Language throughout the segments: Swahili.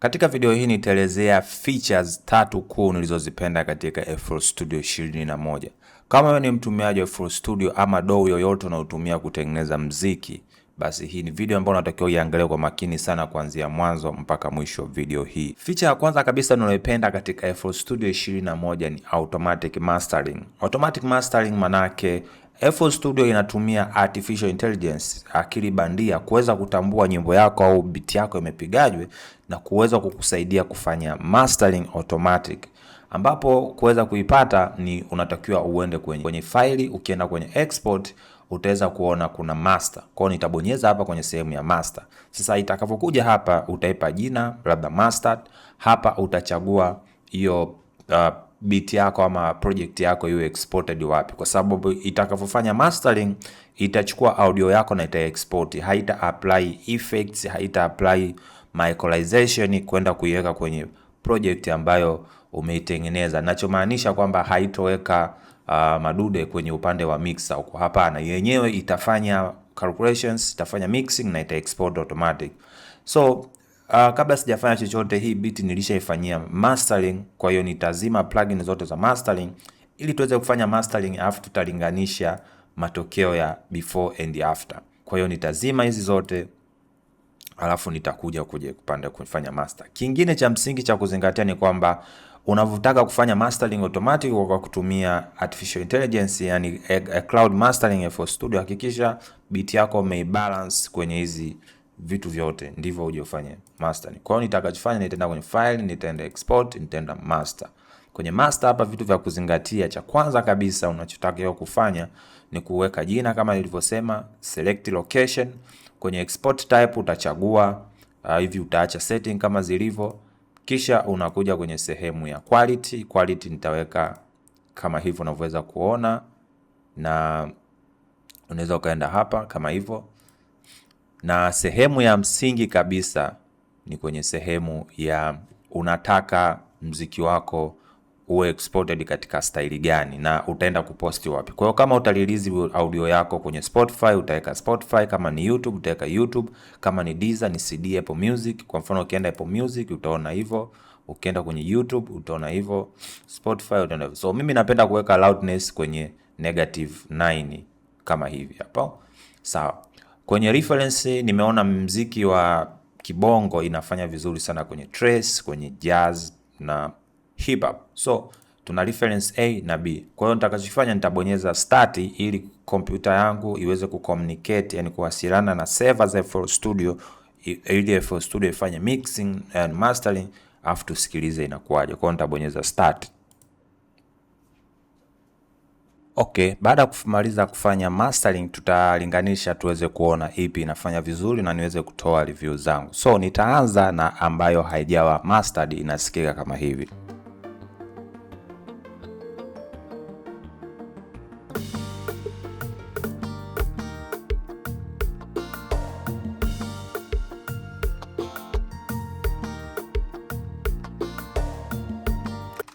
Katika video hii nitaelezea features 3 kuu nilizozipenda katika FL Studio 21. Kama wewe ni mtumiaji wa FL Studio ama DAW yoyote unaotumia kutengeneza muziki, basi hii ni video ambayo unatakiwa iangalie kwa makini sana kuanzia mwanzo mpaka mwisho video hii. Feature ya kwanza kabisa ninayopenda katika FL Studio 21 ni automatic mastering. Automatic mastering manake FL Studio inatumia artificial intelligence, akili bandia, kuweza kutambua nyimbo yako au beat yako imepigajwe na kuweza kukusaidia kufanya mastering automatic, ambapo kuweza kuipata ni unatakiwa uende kwenye faili. Ukienda kwenye export utaweza kuona kuna master. Kwa hiyo nitabonyeza hapa kwenye sehemu ya master. Sasa itakapokuja hapa utaipa jina labda master. Hapa utachagua hiyo beat yako ama project yako iwe exported wapi, kwa sababu itakapofanya mastering itachukua audio yako na ita-export. Haita apply effects, haita apply equalization kwenda kuiweka kwenye project ambayo umeitengeneza. Ninachomaanisha kwamba haitoweka madude kwenye upande wa mixer huko, hapana. Yenyewe itafanya calculations, itafanya mixing na ita-export automatic. So kabla sijafanya chochote, hii beat nilishaifanyia mastering, kwa hiyo nitazima plugin zote za mastering ili tuweze kufanya mastering, alafu tutalinganisha matokeo ya before and after. Kwa hiyo nitazima hizi zote, alafu nitakuja kupanda kufanya master. Kingine cha msingi cha kuzingatia ni kwamba unavutaka kufanya mastering automatic kwa kutumia artificial intelligence, yani cloud mastering FL Studio, hakikisha beat yako umeibalance kwenye hizi vitu vyote, ndivyo uje ufanye mastering. Kwa hiyo nitakachofanya, nitaenda kwenye file, nitaenda export, nitaenda master. Kwenye master hapa vitu vya kuzingatia, cha kwanza kabisa unachotakiwa kufanya ni kuweka jina kama nilivyosema, select location. Kwenye export type utachagua hivi, utaacha setting kama zilivyo, kisha unakuja kwenye sehemu ya quality. Quality nitaweka kama hivyo unavyoweza kuona, na unaweza ukaenda hapa kama hivyo. Na sehemu ya msingi kabisa ni kwenye sehemu ya unataka mziki wako uwe exported katika style gani na utaenda kuposti wapi. Kwa hiyo kama utarelease audio yako kwenye Spotify, utaweka Spotify. Kama ni YouTube utaweka YouTube. Kama ni Deezer, ni CD, Apple Music. Kwa mfano ukienda Apple Music utaona hivyo, ukienda kwenye YouTube utaona hivyo, Spotify utaona hivyo. So mimi napenda kuweka loudness kwenye -9 kama hivi hapo. Sawa. Kwenye reference nimeona muziki wa kibongo inafanya vizuri sana kwenye trace, kwenye jazz na hip hop. So tuna reference A na B. Kwa hiyo nitakachofanya, nitabonyeza start ili kompyuta yangu iweze kucommunicate, yani kuwasiliana na server za FL Studio, ili FL Studio ifanye mixing and mastering, afu tusikilize inakuaje. Kwa hiyo nitabonyeza start. Okay, baada ya kumaliza kufanya mastering tutalinganisha tuweze kuona ipi inafanya vizuri na niweze kutoa review zangu. So nitaanza na ambayo haijawa mastered, inasikika kama hivi.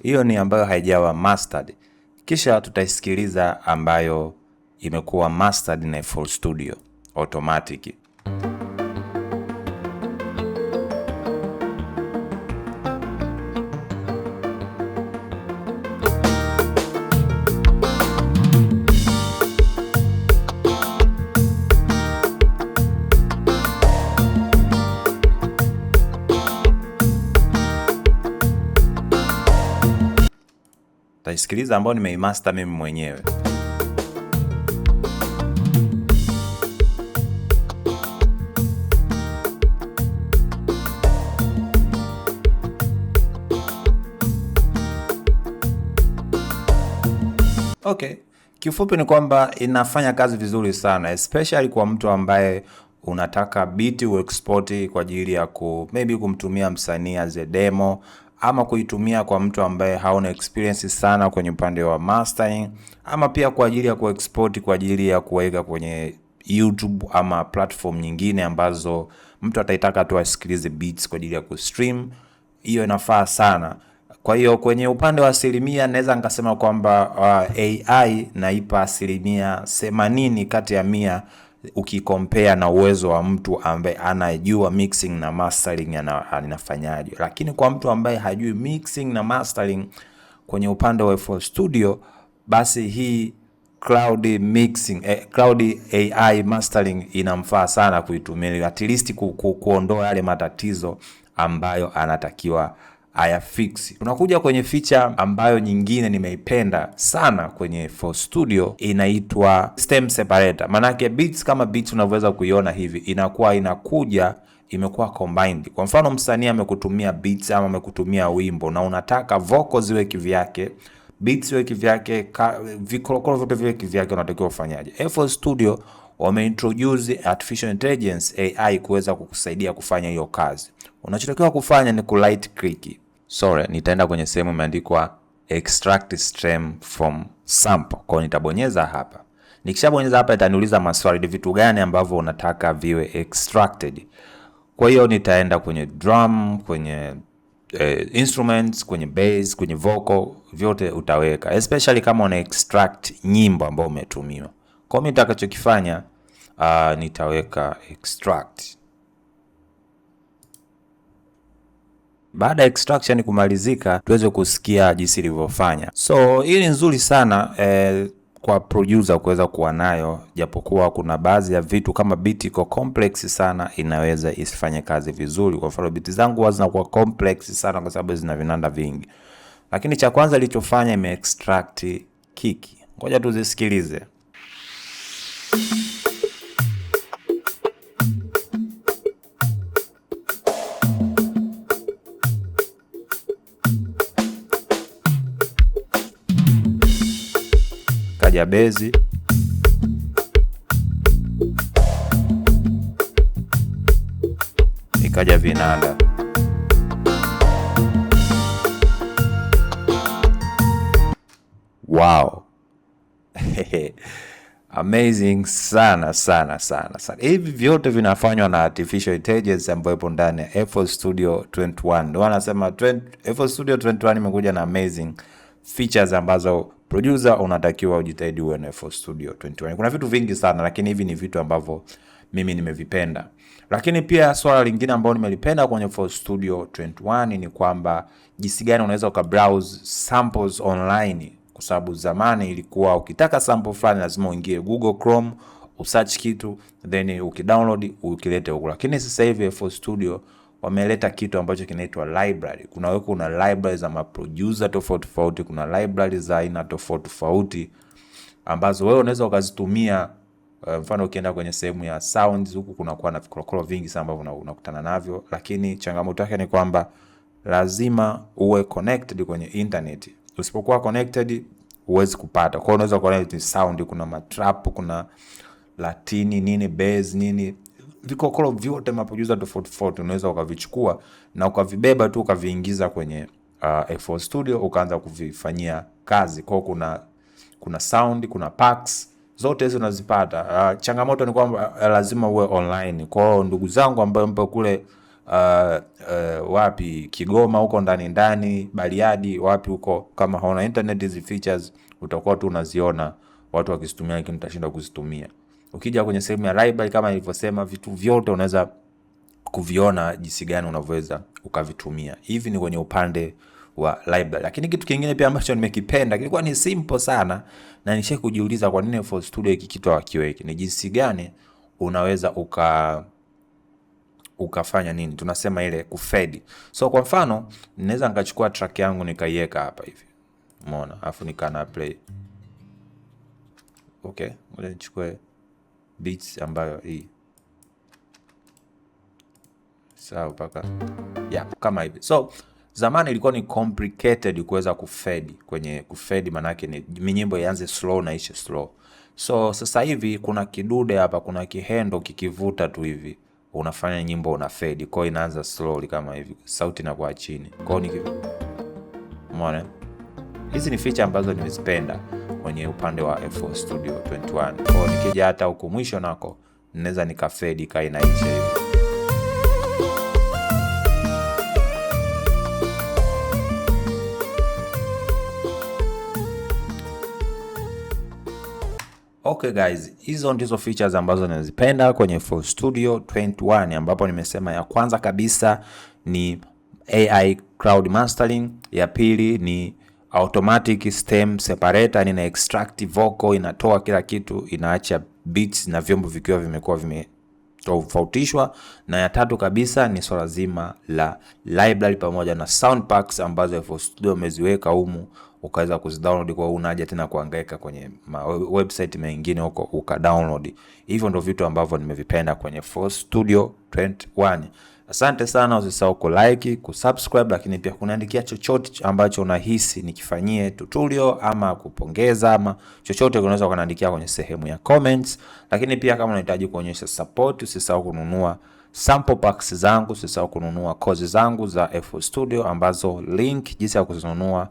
Hiyo ni ambayo haijawa mastered. Kisha tutaisikiliza ambayo imekuwa mastered na FL Studio automatic. Taisikiliza ambayo nimeimaster mimi mwenyewe. Okay, kifupi ni kwamba inafanya kazi vizuri sana, especially kwa mtu ambaye unataka beat uexport kwa ajili ya maybe kumtumia msanii as a demo, ama kuitumia kwa mtu ambaye hauna experience sana kwenye upande wa mastering, ama pia kwa ajili ya kuexport kwa ajili ya kuweka kwenye YouTube ama platform nyingine ambazo mtu ataitaka tu asikilize beats kwa ajili ya kustream. Hiyo inafaa sana. Kwa hiyo kwenye upande wa asilimia naweza nikasema kwamba AI naipa 80% kati ya 100 ukicompare na uwezo wa mtu ambaye anajua mixing na mastering anafanyaje. Lakini kwa mtu ambaye hajui mixing na mastering kwenye upande wa FL Studio, basi hii cloud mixing, cloud AI mastering inamfaa sana kuitumia, at least kuondoa yale matatizo ambayo anatakiwa ayafix. Tunakuja kwenye feature ambayo nyingine nimeipenda sana kwenye FL Studio, inaitwa stem separator. Manake beats kama beats unavyoweza kuiona hivi inakuja imekuwa combined. Kwa mfano msanii amekutumia beats ama amekutumia wimbo na unataka vocals ziwe kivyake, beats ziwe kivyake, vikolokolo vyote viwe kivyake, unatakiwa ufanyaje? FL Studio wameintroduce artificial intelligence AI kuweza kukusaidia kufanya hiyo kazi. Unachotakiwa kufanya ni ku right click. Nitaenda kwenye sehemu imeandikwa extract stem from sample. Kwa nitabonyeza hapa. Nikishabonyeza hapa itaniuliza maswali, ni vitu gani ambavyo unataka viwe extracted. Kwa hiyo nitaenda kwenye drum, kwenye instruments, kwenye bass, kwenye vocal, vyote utaweka, especially kama una extract nyimbo ambayo umetumiwa. Kwa mimi nitakachokifanya nitaweka extract. Baada ya extraction kumalizika, tuweze kusikia jinsi ilivyofanya. So hii ni nzuri sana kwa producer kuweza kuwa nayo, japokuwa kuna baadhi ya vitu kama beat iko complex sana inaweza isifanye kazi vizuri. Kwa mfano beat zangu huwa zinakuwa complex sana kwa sababu zina vinanda vingi. Lakini cha kwanza ilichofanya ime extract kick. Ngoja tuzisikilize. Kaja bezi, ikaja vinanda. Wow. Amazing sana sana sana sana. Hivi vyote vinafanywa na artificial intelligence ambayo ipo ndani ya FL Studio 21. Ndio wanasema FL Studio 21 imekuja na amazing features ambazo producer unatakiwa ujitahidi uwe na FL Studio 21. Kuna vitu vingi sana, lakini hivi ni vitu ambavyo mimi nimevipenda. Lakini pia swala lingine ambalo nimelipenda kwenye FL Studio 21 ni kwamba jinsi gani unaweza ukabrowse samples online. Kwa sababu zamani ilikuwa ukitaka sample fulani lazima uingie Google Chrome, usearch kitu, then ukidownload ukilete huko. Lakini sasa hivi FL Studio wameleta kitu ambacho kinaitwa library. Kuna library za maproducer tofauti tofauti, kuna library za aina tofauti tofauti ambazo wewe unaweza ukazitumia. Mfano ukienda kwenye sehemu ya sounds huku kunakuwa na vikolokolo vingi sana ambavyo unakutana navyo, lakini changamoto yake ni kwamba lazima uwe connected kwenye internet. Usipokuwa connected huwezi kupata. Kwa hiyo unaweza connect sound, kuna matrap, kuna latini nini, bass nini, vikolokolo vyote maproducer tofauti tofauti unaweza ukavichukua na ukavibeba tu ukaviingiza kwenye FL Studio ukaanza kuvifanyia kazi. Kwa hiyo kuna sound, kuna packs, zote hizo unazipata. Changamoto ni kwamba lazima uwe online. Kwa hiyo ndugu zangu ambao mpo kule wapi Kigoma huko ndani Bariadi wapi huko, kama hauna internet, hizi features utakuwa tu unaziona watu wakizitumia, lakini utashinda kuzitumia. Ukija kwenye sehemu ya library kama nilivyosema, vitu vyote unaweza kuviona jinsi gani unavyoweza ukavitumia. Hivi ni kwenye upande wa library. Lakini kitu kingine pia ambacho nimekipenda, kilikuwa ni simple sana na nishe kujiuliza kwa nini FL Studio hiki kitu hawakiweki, ni jinsi gani unaweza ukafanya nini, tunasema ile kufade. So kwa mfano ninaweza nikachukua track yangu nikaiweka hapa hivi, umeona, afu nikana play. Okay, ngoja nichukue beats ambayo hii sawa paka kama hivi. So zamani ilikuwa ni complicated kuweza kufade. Kwenye kufade maana yake ni nyimbo ianze slow na ishe slow. So sasa hivi kuna kidude hapa, kuna kihendo kikivuta tu hivi unafanya nyimbo una fade, kwa inaanza slowly kama hivi, sauti inakuwa chini. Kwa hiyo umeona, hizi ni feature ambazo nimezipenda kwenye upande wa FL Studio 21. Kwa hiyo nikija hata huko mwisho nako naweza nikafade kai inaisha hivi. Okay guys, hizo ndizo features ambazo nazipenda kwenye FL Studio 21, ambapo nimesema ya kwanza kabisa ni AI crowd mastering, ya pili ni automatic stem separator, ina extract vocal, inatoa kila kitu, inaacha beats na vyombo vikiwa vimekuwa tofautishwa, na ya tatu kabisa ni swala zima la library pamoja na sound packs ambazo FL Studio umeziweka humu, ukaweza kuzidownload kwa unaje tena kuhangaika kwenye website mengine huko ukadownload. Hivyo ndio vitu ambavyo nimevipenda kwenye FL Studio 21. Asante sana, usisahau ku like, ku subscribe, lakini pia kuniandikia chochote ambacho unahisi nikifanyie tutorial ama kupongeza ama chochote unaweza kuniandikia kwenye sehemu ya comments. Lakini pia kama unahitaji kuonyesha support, usisahau kununua sample packs zangu, usisahau kununua course zangu za FL Studio ambazo link jinsi ya kuzinunua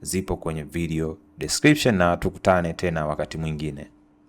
zipo kwenye video description, na tukutane tena wakati mwingine.